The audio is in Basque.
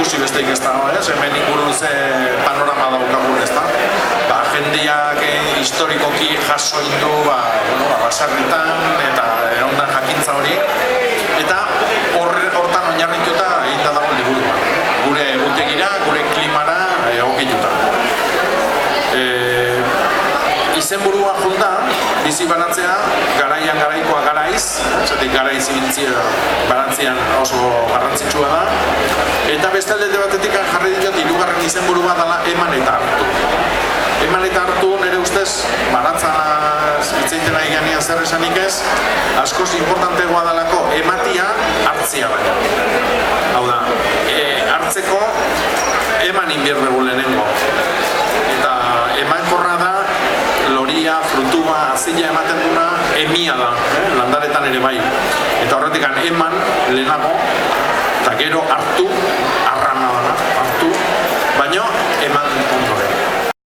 ikusi besteik ez dago, hemen ingurun ze panorama daukagun, ez da? Jendeak historikoki jaso indu baserritan eta ondan jakintza hori, eta hortan oinarrituta egin da dago liburua. Gure egutegira, gure klimara egokituta. Izenburua junta, bizi banatzea, garaian garaikoa garaiz, zatik garaiz barantzian oso garrantzitsua da, eta beste alde batetik jarri ditut hirugarren izenburu bat dela eman eta hartu. Eman eta hartu nire ustez, baratzanaz hitzeiten nahi ganean zer esanik ez, askoz importantegoa dalako ematia hartzia baina. Hau da, hartzeko eman inbierdegu lehenengo. Eta emankorra da, loria, frutua, azila ematen duna, emia da, landaretan ere bai. Eta horretik eman lehenago, eta gero hartu,